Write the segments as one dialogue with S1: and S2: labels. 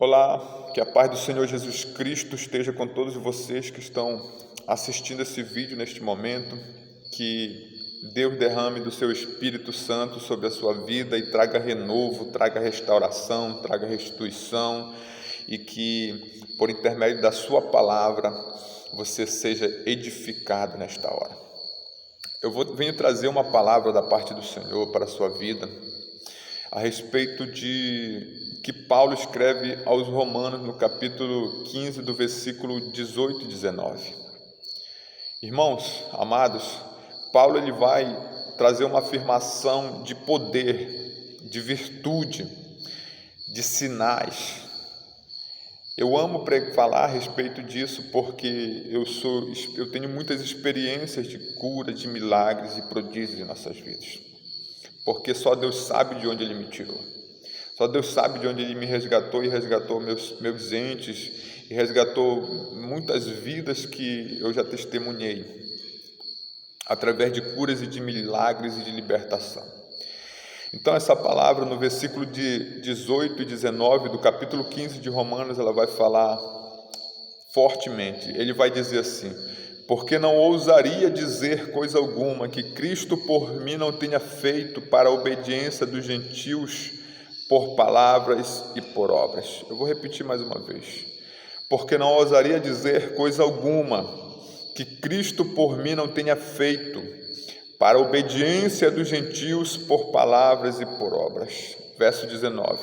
S1: Olá, que a paz do Senhor Jesus Cristo esteja com todos vocês que estão assistindo esse vídeo neste momento, que Deus derrame do seu Espírito Santo sobre a sua vida e traga renovo, traga restauração, traga restituição e que, por intermédio da sua palavra, você seja edificado nesta hora. Venho trazer uma palavra da parte do Senhor para a sua vida a respeito de que Paulo escreve aos Romanos no capítulo 15, do versículo 18 e 19. Irmãos, amados, Paulo ele vai trazer uma afirmação de poder, de virtude, de sinais. Eu amo falar a respeito disso porque eu tenho muitas experiências de cura, de milagres e prodígios em nossas vidas. Porque só Deus sabe de onde Ele me tirou. Só Deus sabe de onde Ele me resgatou e resgatou meus entes e resgatou muitas vidas que eu já testemunhei através de curas e de milagres e de libertação. Então essa palavra no versículo de 18 e 19 do capítulo 15 de Romanos, ela vai falar fortemente. Ele vai dizer assim: porque não ousaria dizer coisa alguma que Cristo por mim não tenha feito para a obediência dos gentios por palavras e por obras. Eu vou repetir mais uma vez. Porque não ousaria dizer coisa alguma que Cristo por mim não tenha feito para a obediência dos gentios por palavras e por obras. Verso 19.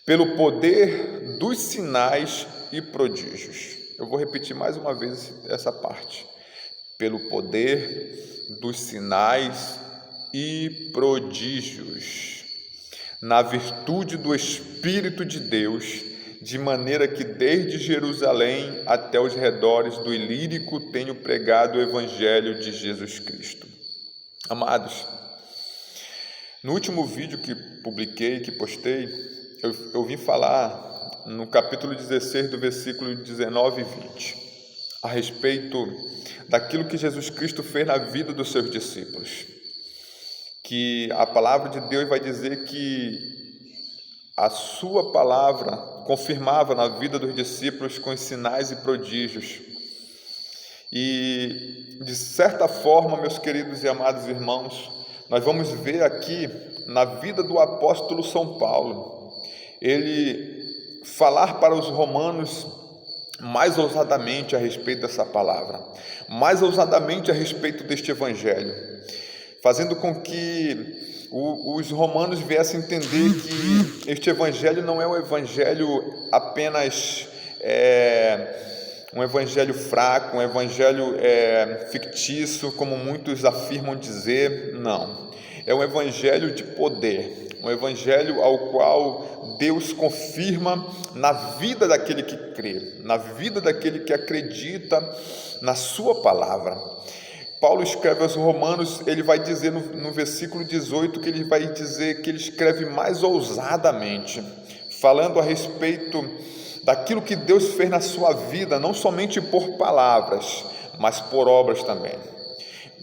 S1: Pelo poder dos sinais e prodígios. Eu vou repetir mais uma vez essa parte. Pelo poder dos sinais e prodígios, na virtude do Espírito de Deus, de maneira que desde Jerusalém até os redores do Ilírico tenho pregado o Evangelho de Jesus Cristo. Amados, no último vídeo que publiquei, que postei, eu vim falar no capítulo 16, do versículo 19 e 20, a respeito daquilo que Jesus Cristo fez na vida dos seus discípulos. Que a palavra de Deus vai dizer que a sua palavra confirmava na vida dos discípulos com os sinais e prodígios. E, de certa forma, meus queridos e amados irmãos, nós vamos ver aqui na vida do apóstolo São Paulo, ele falar para os romanos mais ousadamente a respeito dessa palavra, mais ousadamente a respeito deste evangelho, fazendo com que os romanos viessem entender que este evangelho não é um evangelho apenas um evangelho fraco, um evangelho fictício, como muitos afirmam dizer. Não, é um evangelho de poder, um evangelho ao qual Deus confirma na vida daquele que crê, na vida daquele que acredita na sua palavra. Paulo escreve aos Romanos, ele vai dizer no versículo 18, que ele vai dizer que ele escreve mais ousadamente, falando a respeito daquilo que Deus fez na sua vida, não somente por palavras, mas por obras também.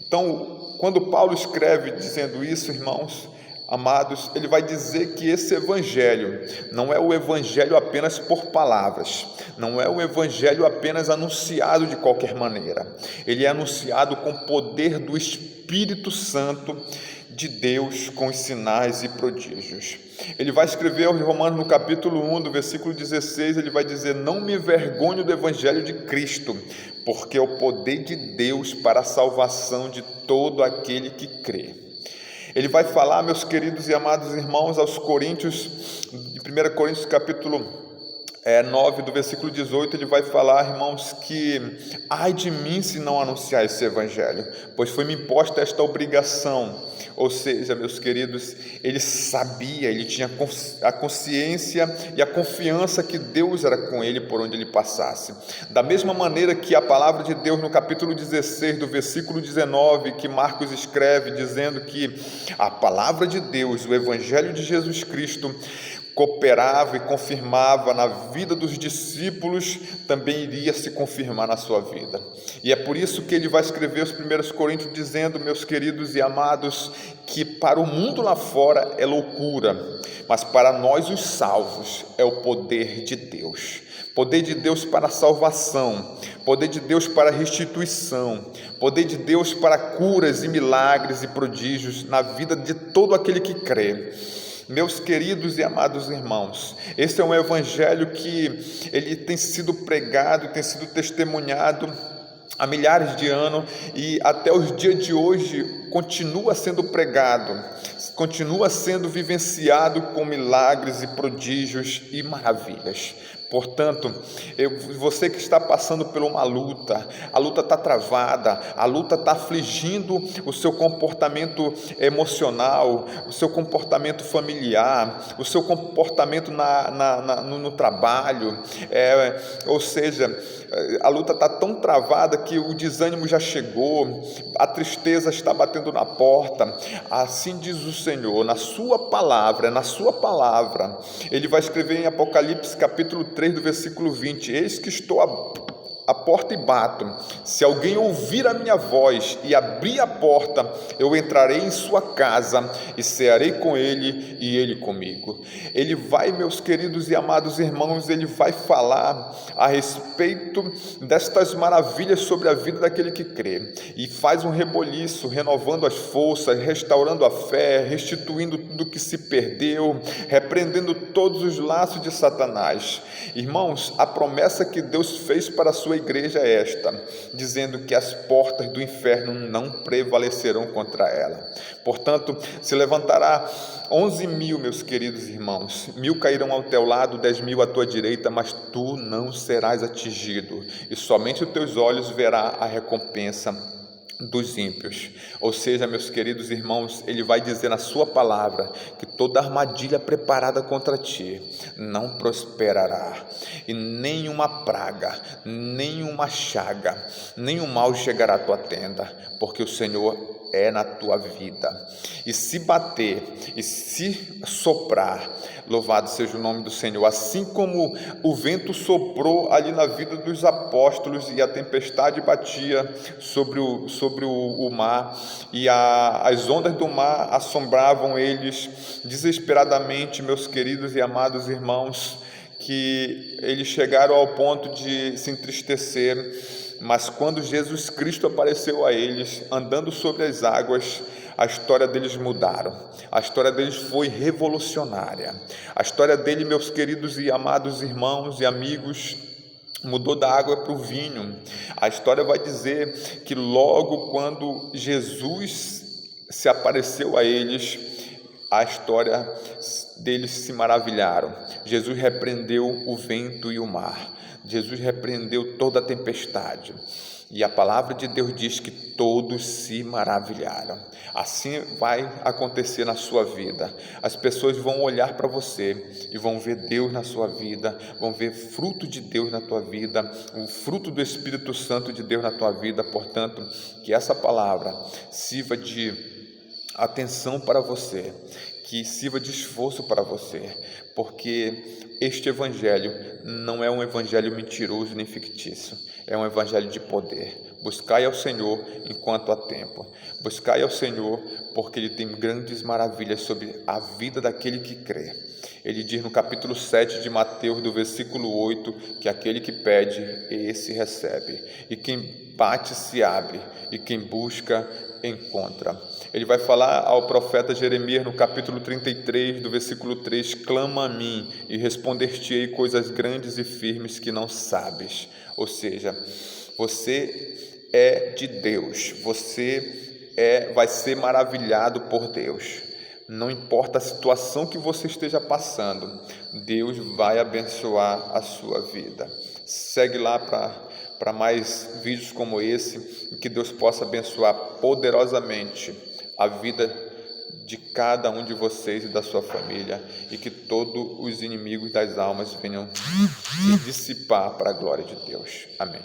S1: Então, quando Paulo escreve dizendo isso, irmãos amados, ele vai dizer que esse evangelho não é o evangelho apenas por palavras, não é o evangelho apenas anunciado de qualquer maneira. Ele é anunciado com poder do Espírito Santo de Deus, com os sinais e prodígios. Ele vai escrever aos Romanos no capítulo 1, do versículo 16, ele vai dizer: não me envergonho do evangelho de Cristo, porque é o poder de Deus para a salvação de todo aquele que crê. Ele vai falar, meus queridos e amados irmãos, aos Coríntios, em 1 Coríntios capítulo 9, do versículo 18, ele vai falar, irmãos, que ai de mim se não anunciar esse evangelho, pois foi-me imposta esta obrigação. Ou seja, meus queridos, ele sabia, ele tinha a consciência e a confiança que Deus era com ele por onde ele passasse. Da mesma maneira que a palavra de Deus no capítulo 16, do versículo 19, que Marcos escreve, dizendo que a palavra de Deus, o evangelho de Jesus Cristo, cooperava e confirmava na vida dos discípulos, também iria se confirmar na sua vida. E é por isso que ele vai escrever os 1 Coríntios dizendo, meus queridos e amados, que para o mundo lá fora é loucura, mas para nós os salvos é o poder de Deus. Poder de Deus para a salvação, poder de Deus para a restituição, poder de Deus para curas e milagres e prodígios na vida de todo aquele que crê. Meus queridos e amados irmãos, esse é um evangelho que ele tem sido pregado, tem sido testemunhado há milhares de anos e até os dias de hoje continua sendo pregado, continua sendo vivenciado com milagres e prodígios e maravilhas. Portanto, você que está passando por uma luta, a luta está travada, a luta está afligindo o seu comportamento emocional, o seu comportamento familiar, o seu comportamento no trabalho, ou seja, a luta está tão travada que o desânimo já chegou, a tristeza está batendo na porta. Assim diz o Senhor, na sua palavra, ele vai escrever em Apocalipse capítulo 3 do versículo 20, eis que estou à porta e bato, se alguém ouvir a minha voz e abrir a porta, eu entrarei em sua casa e cearei com ele e ele comigo. Ele vai, meus queridos e amados irmãos, ele vai falar a respeito destas maravilhas sobre a vida daquele que crê, e faz um reboliço, renovando as forças, restaurando a fé, restituindo tudo que se perdeu, repreendendo todos os laços de Satanás. Irmãos, a promessa que Deus fez para a sua igreja é esta, dizendo que as portas do inferno não prevalecerão contra ela. Portanto, se levantará 11.000, meus queridos irmãos, 1.000 cairão ao teu lado, 10.000 à tua direita, mas tu não serás atingido, e somente os teus olhos verá a recompensa dos ímpios. Ou seja, meus queridos irmãos, ele vai dizer na sua palavra que toda armadilha preparada contra ti não prosperará, e nenhuma praga, nenhuma chaga, nenhum mal chegará à tua tenda, porque o Senhor é na tua vida. E se bater e se soprar, louvado seja o nome do Senhor, assim como o vento soprou ali na vida dos apóstolos e a tempestade batia sobre o mar, e as ondas do mar assombravam eles desesperadamente, meus queridos e amados irmãos, que eles chegaram ao ponto de se entristecer. Mas quando Jesus Cristo apareceu a eles, andando sobre as águas, a história deles mudaram. A história deles foi revolucionária. A história dele, meus queridos e amados irmãos e amigos, mudou da água para o vinho. A história vai dizer que logo quando Jesus se apareceu a eles, a história deles se maravilharam. Jesus repreendeu o vento e o mar. Jesus repreendeu toda a tempestade. E a palavra de Deus diz que todos se maravilharam. Assim vai acontecer na sua vida. As pessoas vão olhar para você e vão ver Deus na sua vida, vão ver fruto de Deus na tua vida, o fruto do Espírito Santo de Deus na tua vida. Portanto, que essa palavra sirva de atenção para você, que sirva de esforço para você, porque este evangelho não é um evangelho mentiroso nem fictício, é um evangelho de poder. Buscai ao Senhor enquanto há tempo, buscai ao Senhor porque Ele tem grandes maravilhas sobre a vida daquele que crê. Ele diz no capítulo 7 de Mateus, do versículo 8, que aquele que pede, esse recebe, e quem bate se abre, e quem busca encontra. Ele vai falar ao profeta Jeremias no capítulo 33, do versículo 3, clama a mim e responder-te-ei coisas grandes e firmes que não sabes. Ou seja, você é de Deus, você vai ser maravilhado por Deus. Não importa a situação que você esteja passando, Deus vai abençoar a sua vida. Segue lá para mais vídeos como esse, e que Deus possa abençoar poderosamente a vida de cada um de vocês e da sua família, e que todos os inimigos das almas venham se dissipar para a glória de Deus. Amém.